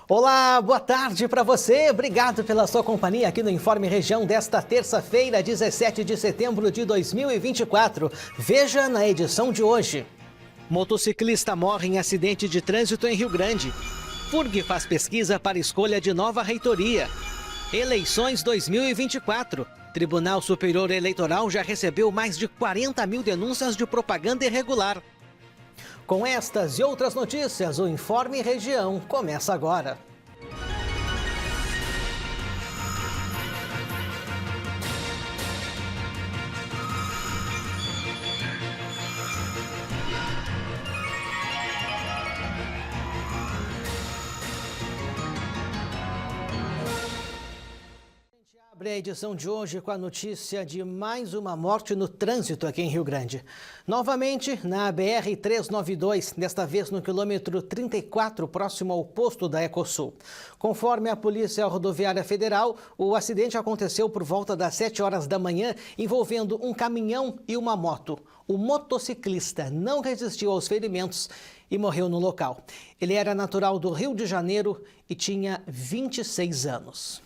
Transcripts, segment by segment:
Olá, boa tarde para você. Obrigado pela sua companhia aqui no Informe Região desta terça-feira, 17 de setembro de 2024. Veja na edição de hoje. Motociclista morre em acidente de trânsito em Rio Grande. FURG faz pesquisa para escolha de nova reitoria. Eleições 2024. Tribunal Superior Eleitoral já recebeu mais de 40 mil denúncias de propaganda irregular. Com estas e outras notícias, o Informe Região começa agora. Abre a edição de hoje com a notícia de mais uma morte no trânsito aqui em Rio Grande. Novamente, na BR-392, desta vez no quilômetro 34, próximo ao posto da Ecosul. Conforme a Polícia Rodoviária Federal, o acidente aconteceu por volta das 7 horas da manhã, envolvendo um caminhão e uma moto. O motociclista não resistiu aos ferimentos e morreu no local. Ele era natural do Rio de Janeiro e tinha 26 anos.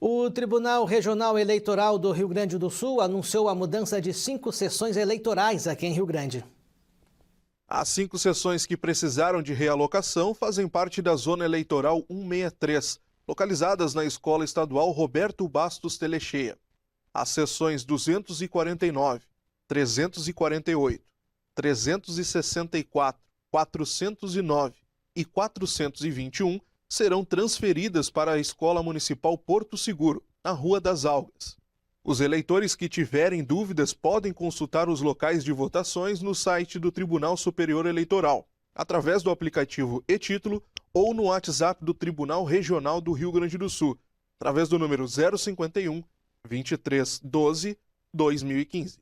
O Tribunal Regional Eleitoral do Rio Grande do Sul anunciou a mudança de 5 sessões eleitorais aqui em Rio Grande. As 5 sessões que precisaram de realocação fazem parte da Zona Eleitoral 163, localizadas na Escola Estadual Roberto Bastos Telecheia. As sessões 249, 348, 364, 409 e 421 serão transferidas para a Escola Municipal Porto Seguro, na Rua das Algas. Os eleitores que tiverem dúvidas podem consultar os locais de votações no site do Tribunal Superior Eleitoral, através do aplicativo e-Título ou no WhatsApp do Tribunal Regional do Rio Grande do Sul, através do número 051 2312 2015.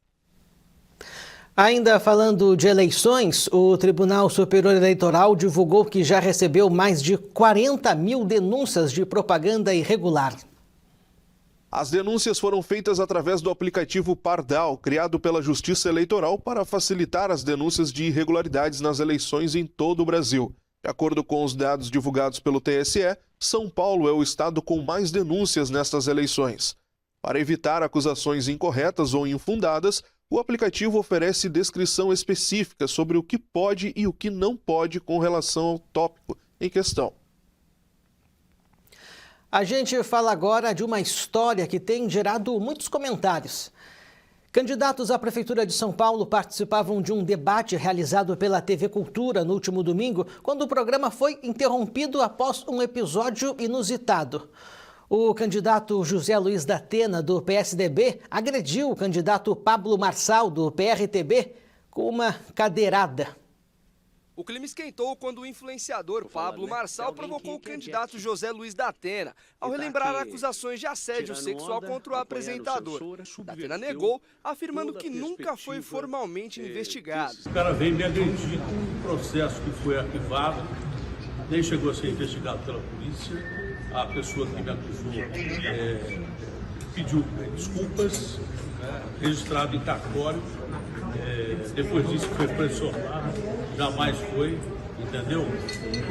Ainda falando de eleições, o Tribunal Superior Eleitoral divulgou que já recebeu mais de 40 mil denúncias de propaganda irregular. As denúncias foram feitas através do aplicativo Pardal, criado pela Justiça Eleitoral para facilitar as denúncias de irregularidades nas eleições em todo o Brasil. De acordo com os dados divulgados pelo TSE, São Paulo é o estado com mais denúncias nestas eleições. Para evitar acusações incorretas ou infundadas, o aplicativo oferece descrição específica sobre o que pode e o que não pode com relação ao tópico em questão. A gente fala agora de uma história que tem gerado muitos comentários. Candidatos à Prefeitura de São Paulo participavam de um debate realizado pela TV Cultura no último domingo, quando o programa foi interrompido após um episódio inusitado. O candidato José Luiz da Atena, do PSDB, agrediu o candidato Pablo Marçal, do PRTB, com uma cadeirada. O clima esquentou quando o influenciador Pablo Marçal provocou o candidato José Luiz da Atena, ao relembrar acusações de assédio sexual contra o apresentador. Da Atena negou, afirmando que nunca foi formalmente investigado. O cara veio me agredir com um processo que foi arquivado, nem chegou a ser investigado pela polícia. A pessoa que me acusou pediu desculpas, registrado em cartório, depois disso foi pressionado, jamais foi, entendeu?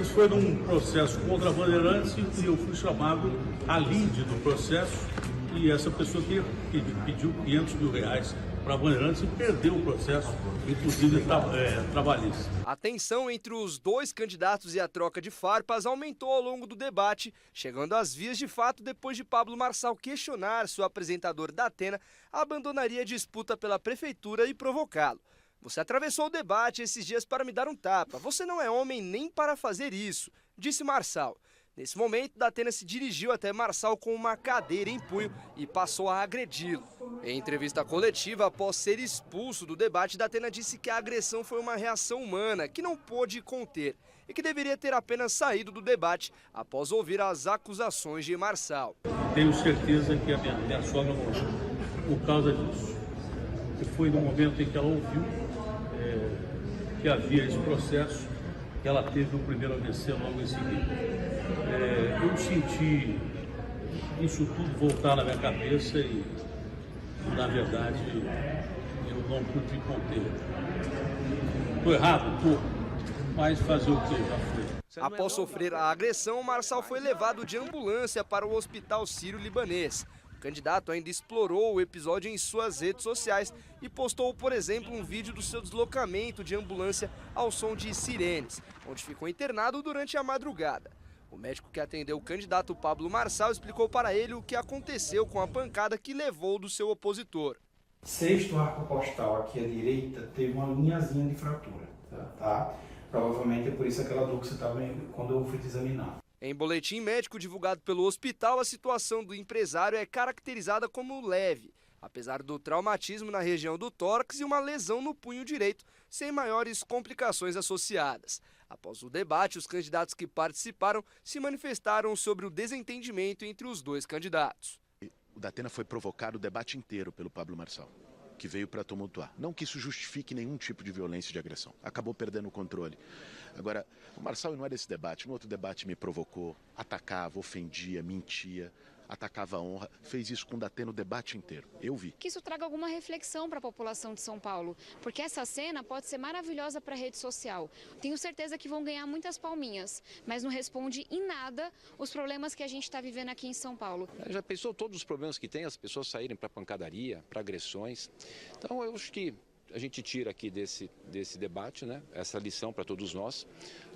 Isso foi num processo contra a Bandeirantes e eu fui chamado a lide do processo e essa pessoa que pediu 500 mil reais para a Bandeirantes e perdeu o processo, inclusive trabalhista. A tensão entre os dois candidatos e a troca de farpas aumentou ao longo do debate, chegando às vias de fato depois de Pablo Marçal questionar se o apresentador da Atena abandonaria a disputa pela prefeitura e provocá-lo. Você atravessou o debate esses dias para me dar um tapa. Você não é homem nem para fazer isso, disse Marçal. Nesse momento, da Atena se dirigiu até Marçal com uma cadeira em punho e passou a agredi-lo. Em entrevista coletiva, após ser expulso do debate, da Atena disse que a agressão foi uma reação humana, que não pôde conter e que deveria ter apenas saído do debate após ouvir as acusações de Marçal. Tenho certeza que a minha sogra morreu por causa disso. E foi no momento em que ela ouviu que havia esse processo, que ela teve o primeiro AVC logo em seguida. Eu senti isso tudo voltar na minha cabeça e, na verdade, eu não pude conter. Estou errado? Estou. Mas fazer o que já foi. Após sofrer a agressão, Marçal foi levado de ambulância para o Hospital Sírio-Libanês. O candidato ainda explorou o episódio em suas redes sociais e postou, por exemplo, um vídeo do seu deslocamento de ambulância ao som de sirenes, onde ficou internado durante a madrugada. O médico que atendeu o candidato Pablo Marçal explicou para ele o que aconteceu com a pancada que levou do seu opositor. Sexto arco postal aqui à direita teve uma linhazinha de fratura, tá? Provavelmente é por isso aquela dor que você estava quando eu fui te examinar. Em boletim médico divulgado pelo hospital, a situação do empresário é caracterizada como leve, apesar do traumatismo na região do tórax e uma lesão no punho direito, sem maiores complicações associadas. Após o debate, os candidatos que participaram se manifestaram sobre o desentendimento entre os dois candidatos. O Datena foi provocar o debate inteiro pelo Pablo Marçal, que veio para tumultuar. Não que isso justifique nenhum tipo de violência e de agressão. Acabou perdendo o controle. Agora, o Marçal não era esse debate. No outro debate me provocou, atacava, ofendia, mentia, atacava a honra. Fez isso com o Datena o debate inteiro. Eu vi. Que isso traga alguma reflexão para a população de São Paulo, porque essa cena pode ser maravilhosa para a rede social. Tenho certeza que vão ganhar muitas palminhas, mas não responde em nada os problemas que a gente está vivendo aqui em São Paulo. Já pensou todos os problemas que tem, as pessoas saírem para pancadaria, para agressões? Então eu acho que a gente tira aqui desse debate, né, essa lição para todos nós,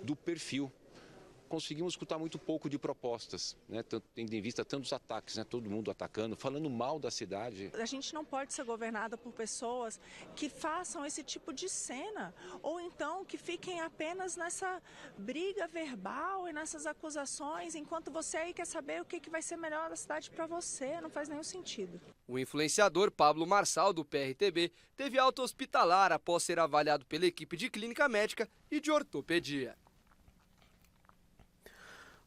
do perfil. Conseguimos escutar muito pouco de propostas, né, tendo em vista tantos ataques, né, todo mundo atacando, falando mal da cidade. A gente não pode ser governada por pessoas que façam esse tipo de cena, ou então que fiquem apenas nessa briga verbal e nessas acusações, enquanto você aí quer saber o que vai ser melhor da cidade para você, não faz nenhum sentido. O influenciador Pablo Marçal, do PRTB, teve alta hospitalar após ser avaliado pela equipe de clínica médica e de ortopedia.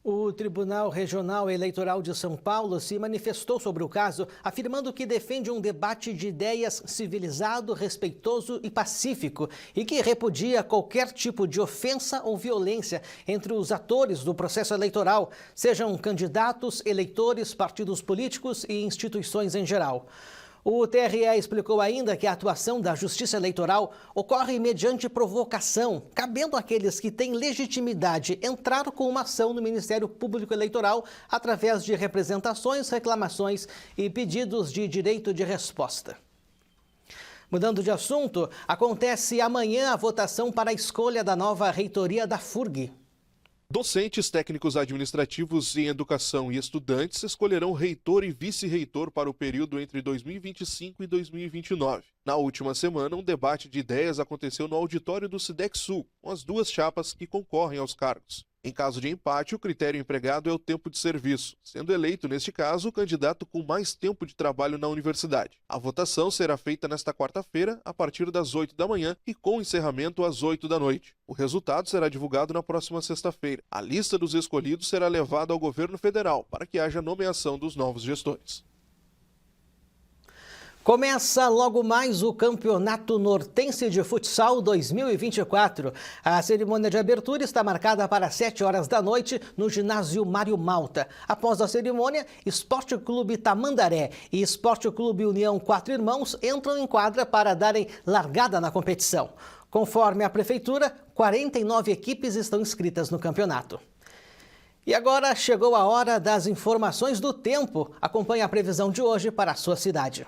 O Tribunal Regional Eleitoral de São Paulo se manifestou sobre o caso, afirmando que defende um debate de ideias civilizado, respeitoso e pacífico e que repudia qualquer tipo de ofensa ou violência entre os atores do processo eleitoral, sejam candidatos, eleitores, partidos políticos e instituições em geral. O TRE explicou ainda que a atuação da Justiça Eleitoral ocorre mediante provocação, cabendo àqueles que têm legitimidade entrar com uma ação no Ministério Público Eleitoral através de representações, reclamações e pedidos de direito de resposta. Mudando de assunto, acontece amanhã a votação para a escolha da nova reitoria da FURG. Docentes, técnicos administrativos em educação e estudantes escolherão reitor e vice-reitor para o período entre 2025 e 2029. Na última semana, um debate de ideias aconteceu no auditório do Sidec-Sul, com as duas chapas que concorrem aos cargos. Em caso de empate, o critério empregado é o tempo de serviço, sendo eleito, neste caso, o candidato com mais tempo de trabalho na universidade. A votação será feita nesta quarta-feira, a partir das 8 da manhã e com encerramento às 8 da noite. O resultado será divulgado na próxima sexta-feira. A lista dos escolhidos será levada ao governo federal para que haja nomeação dos novos gestores. Começa logo mais o Campeonato Nortense de Futsal 2024. A cerimônia de abertura está marcada para 7 horas da noite no ginásio Mário Malta. Após a cerimônia, Esporte Clube Tamandaré e Esporte Clube União Quatro Irmãos entram em quadra para darem largada na competição. Conforme a Prefeitura, 49 equipes estão inscritas no campeonato. E agora chegou a hora das informações do tempo. Acompanhe a previsão de hoje para a sua cidade.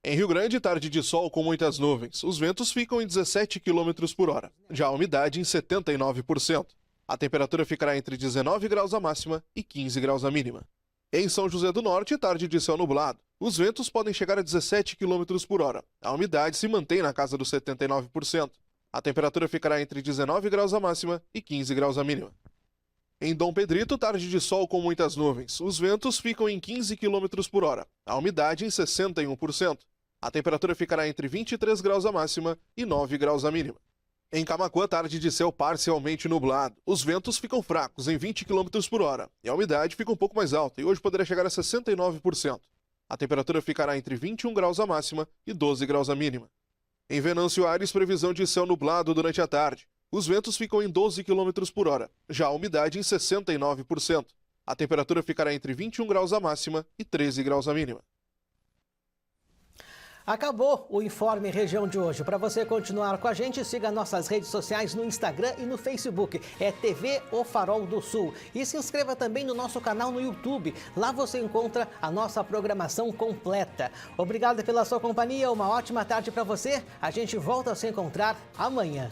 Em Rio Grande, tarde de sol com muitas nuvens. Os ventos ficam em 17 km por hora. Já a umidade em 79%. A temperatura ficará entre 19 graus a máxima e 15 graus a mínima. Em São José do Norte, tarde de céu nublado. Os ventos podem chegar a 17 km por hora. A umidade se mantém na casa dos 79%. A temperatura ficará entre 19 graus a máxima e 15 graus a mínima. Em Dom Pedrito, tarde de sol com muitas nuvens. Os ventos ficam em 15 km por hora. A umidade em 61%. A temperatura ficará entre 23 graus a máxima e 9 graus a mínima. Em Camaquã, tarde de céu parcialmente nublado. Os ventos ficam fracos em 20 km por hora. E a umidade fica um pouco mais alta e hoje poderá chegar a 69%. A temperatura ficará entre 21 graus a máxima e 12 graus a mínima. Em Venâncio Aires, previsão de céu nublado durante a tarde. Os ventos ficam em 12 km por hora. Já a umidade em 69%. A temperatura ficará entre 21 graus a máxima e 13 graus a mínima. Acabou o Informe Região de hoje. Para você continuar com a gente, siga nossas redes sociais no Instagram e no Facebook. É TV O Farol do Sul. E se inscreva também no nosso canal no YouTube. Lá você encontra a nossa programação completa. Obrigado pela sua companhia. Uma ótima tarde para você. A gente volta a se encontrar amanhã.